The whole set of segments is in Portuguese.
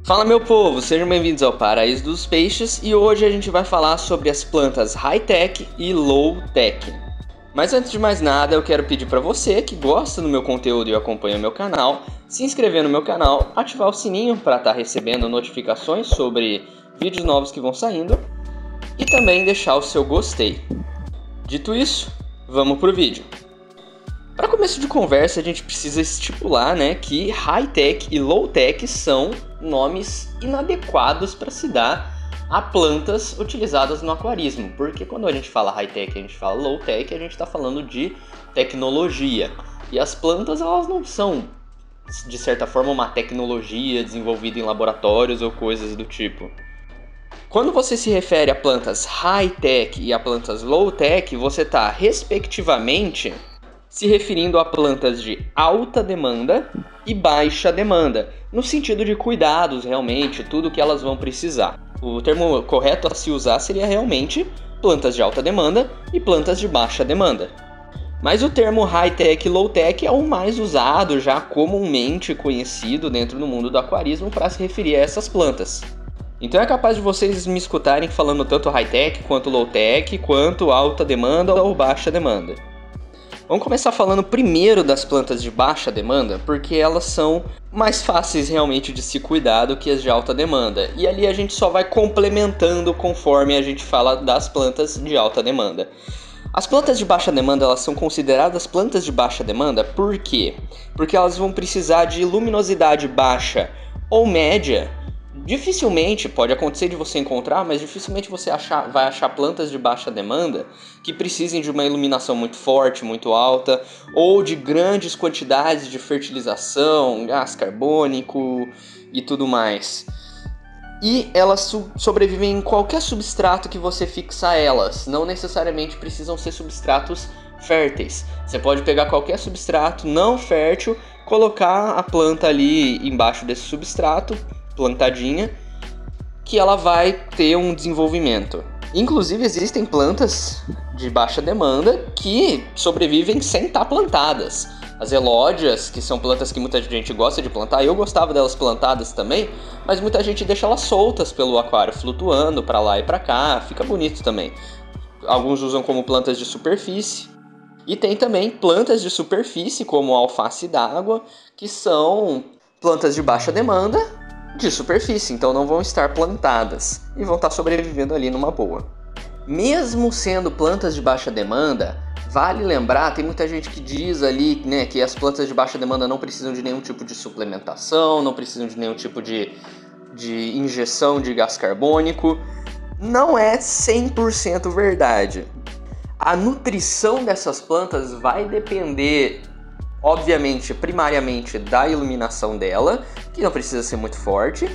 Fala meu povo, sejam bem-vindos ao Paraíso dos Peixes e hoje a gente vai falar sobre as plantas high-tech e low-tech. Mas antes de mais nada, eu quero pedir para você que gosta do meu conteúdo e acompanha o meu canal, se inscrever no meu canal, ativar o sininho para estar recebendo notificações sobre vídeos novos que vão saindo e também deixar o seu gostei. Dito isso, vamos pro vídeo. Para começo de conversa, a gente precisa estipular, que high-tech e low-tech são nomes inadequados para se dar a plantas utilizadas no aquarismo. Porque quando a gente fala high-tech e a gente fala low-tech, a gente está falando de tecnologia. E as plantas, elas não são, de certa forma, uma tecnologia desenvolvida em laboratórios ou coisas do tipo. Quando você se refere a plantas high-tech e a plantas low-tech, você está, respectivamente, se referindo a plantas de alta demanda e baixa demanda, no sentido de cuidados realmente, tudo que elas vão precisar. O termo correto a se usar seria realmente plantas de alta demanda e plantas de baixa demanda. Mas o termo high-tech e low-tech é o mais usado, já comumente conhecido dentro do mundo do aquarismo para se referir a essas plantas. Então é capaz de vocês me escutarem falando tanto high-tech quanto low-tech, quanto alta demanda ou baixa demanda. Vamos começar falando primeiro das plantas de baixa demanda, porque elas são mais fáceis realmente de se cuidar do que as de alta demanda. E ali a gente só vai complementando conforme a gente fala das plantas de alta demanda. As plantas de baixa demanda, elas são consideradas plantas de baixa demanda por quê? Porque elas vão precisar de luminosidade baixa ou média. Dificilmente, pode acontecer de você encontrar, mas dificilmente você vai achar plantas de baixa demanda que precisem de uma iluminação muito forte, muito alta, ou de grandes quantidades de fertilização, gás carbônico e tudo mais. E elas sobrevivem em qualquer substrato que você fixar elas, não necessariamente precisam ser substratos férteis. Você pode pegar qualquer substrato não fértil, colocar a planta ali embaixo desse substrato, plantadinha, que ela vai ter um desenvolvimento. Inclusive existem plantas de baixa demanda que sobrevivem sem estar plantadas. As elódias, que são plantas que muita gente gosta de plantar, eu gostava delas plantadas também, mas muita gente deixa elas soltas pelo aquário, flutuando para lá e para cá, fica bonito também. Alguns usam como plantas de superfície. E tem também plantas de superfície, como a alface d'água, que são plantas de baixa demanda, de superfície, então não vão estar plantadas e vão estar sobrevivendo ali numa boa. Mesmo sendo plantas de baixa demanda, vale lembrar, tem muita gente que diz ali, que as plantas de baixa demanda não precisam de nenhum tipo de suplementação, não precisam de nenhum tipo de injeção de gás carbônico. Não é 100% verdade. A nutrição dessas plantas vai depender, obviamente, primariamente da iluminação dela, que não precisa ser muito forte,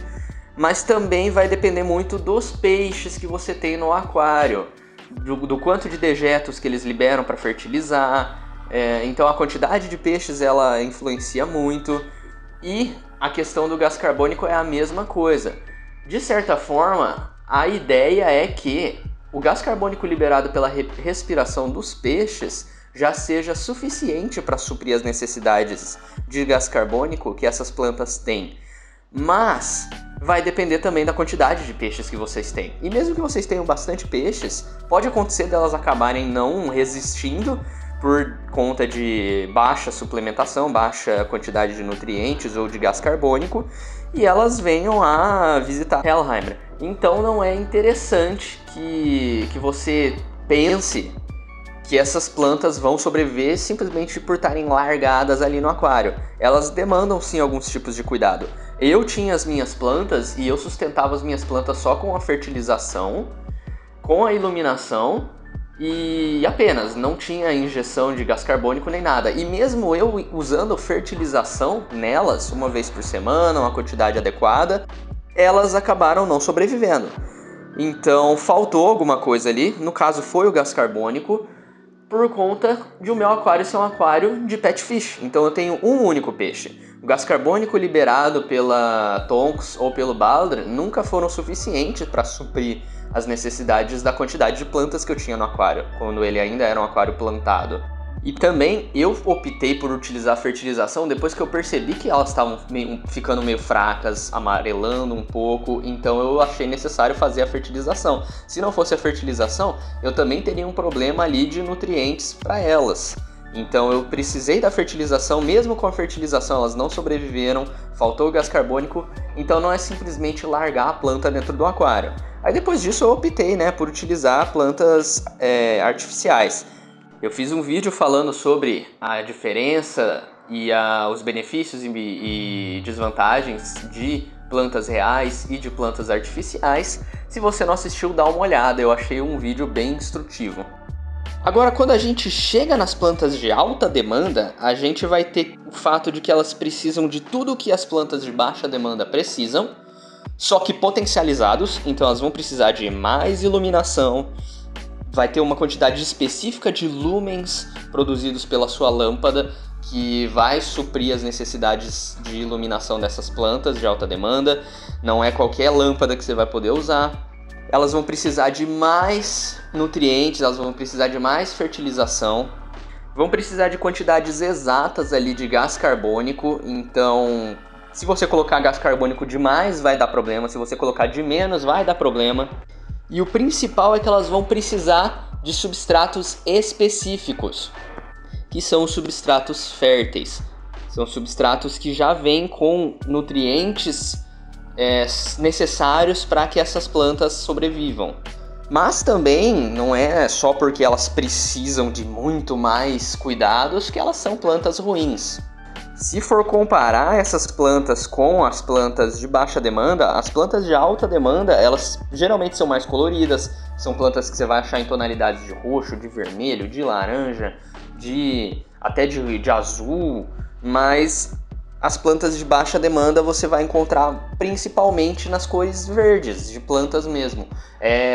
mas também vai depender muito dos peixes que você tem no aquário, do quanto de dejetos que eles liberam para fertilizar. Então a quantidade de peixes ela influencia muito, e a questão do gás carbônico é a mesma coisa. De certa forma, a ideia é que o gás carbônico liberado pela respiração dos peixes já seja suficiente para suprir as necessidades de gás carbônico que essas plantas têm. Mas vai depender também da quantidade de peixes que vocês têm. E mesmo que vocês tenham bastante peixes, pode acontecer delas acabarem não resistindo por conta de baixa suplementação, baixa quantidade de nutrientes ou de gás carbônico, e elas venham a visitar Hellheimer. Então não é interessante que você pense que essas plantas vão sobreviver simplesmente por estarem largadas ali no aquário. Elas demandam sim alguns tipos de cuidado. Eu tinha as minhas plantas e eu sustentava as minhas plantas só com a fertilização, com a iluminação e apenas. Não tinha injeção de gás carbônico nem nada. E mesmo eu usando fertilização nelas, uma vez por semana, uma quantidade adequada, elas acabaram não sobrevivendo. Então faltou alguma coisa ali, no caso foi o gás carbônico, por conta de o meu aquário ser um aquário de pet fish. Então eu tenho um único peixe. O gás carbônico liberado pela Tonks ou pelo Baldr nunca foram suficientes para suprir as necessidades da quantidade de plantas que eu tinha no aquário, quando ele ainda era um aquário plantado. E também eu optei por utilizar fertilização depois que eu percebi que elas estavam ficando meio fracas, amarelando um pouco, então eu achei necessário fazer a fertilização. Se não fosse a fertilização, eu também teria um problema ali de nutrientes para elas. Então eu precisei da fertilização, mesmo com a fertilização elas não sobreviveram, faltou o gás carbônico, então não é simplesmente largar a planta dentro do aquário. Aí depois disso eu optei, por utilizar plantas artificiais. Eu fiz um vídeo falando sobre a diferença e os benefícios e desvantagens de plantas reais e de plantas artificiais. Se você não assistiu, dá uma olhada, eu achei um vídeo bem instrutivo. Agora, quando a gente chega nas plantas de alta demanda, a gente vai ter o fato de que elas precisam de tudo que as plantas de baixa demanda precisam, só que potencializados, então elas vão precisar de mais iluminação, vai ter uma quantidade específica de lumens produzidos pela sua lâmpada que vai suprir as necessidades de iluminação dessas plantas de alta demanda. Não é qualquer lâmpada que você vai poder usar. Elas vão precisar de mais nutrientes, elas vão precisar de mais fertilização, vão precisar de quantidades exatas ali de gás carbônico. Então, se você colocar gás carbônico demais vai dar problema, se você colocar de menos vai dar problema. E o principal é que elas vão precisar de substratos específicos, que são os substratos férteis. São substratos que já vêm com nutrientes necessários para que essas plantas sobrevivam. Mas também não é só porque elas precisam de muito mais cuidados que elas são plantas ruins. Se for comparar essas plantas com as plantas de baixa demanda, as plantas de alta demanda, elas geralmente são mais coloridas, são plantas que você vai achar em tonalidades de roxo, de vermelho, de laranja, até de azul, mas as plantas de baixa demanda você vai encontrar principalmente nas cores verdes, de plantas mesmo.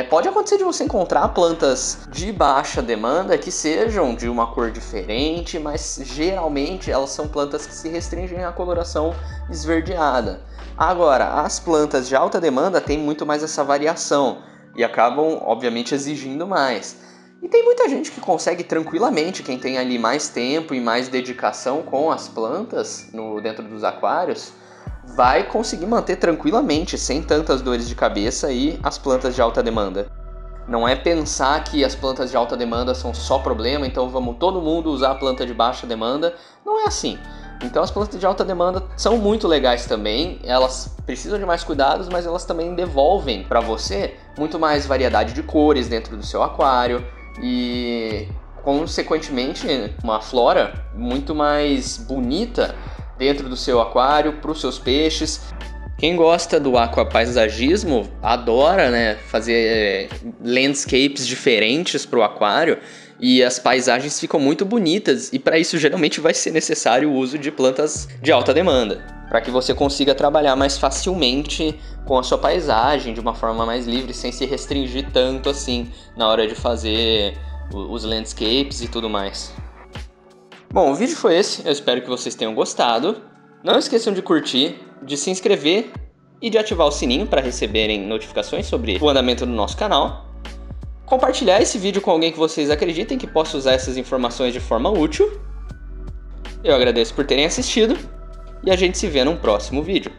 Pode acontecer de você encontrar plantas de baixa demanda que sejam de uma cor diferente, mas geralmente elas são plantas que se restringem à coloração esverdeada. Agora, as plantas de alta demanda têm muito mais essa variação e acabam, obviamente, exigindo mais. E tem muita gente que consegue tranquilamente, quem tem ali mais tempo e mais dedicação com as plantas dentro dos aquários, vai conseguir manter tranquilamente, sem tantas dores de cabeça, e as plantas de alta demanda. Não é pensar que as plantas de alta demanda são só problema, então vamos todo mundo usar a planta de baixa demanda. Não é assim. Então as plantas de alta demanda são muito legais também, elas precisam de mais cuidados, mas elas também devolvem para você muito mais variedade de cores dentro do seu aquário, e consequentemente uma flora muito mais bonita dentro do seu aquário para os seus peixes. Quem gosta do aquapaisagismo adora, fazer landscapes diferentes para o aquário, e as paisagens ficam muito bonitas, e para isso geralmente vai ser necessário o uso de plantas de alta demanda, para que você consiga trabalhar mais facilmente com a sua paisagem, de uma forma mais livre, sem se restringir tanto assim na hora de fazer os landscapes e tudo mais. Bom, o vídeo foi esse, eu espero que vocês tenham gostado. Não esqueçam de curtir, de se inscrever e de ativar o sininho para receberem notificações sobre o andamento do nosso canal. Compartilhar esse vídeo com alguém que vocês acreditem que possa usar essas informações de forma útil. Eu agradeço por terem assistido e a gente se vê num próximo vídeo.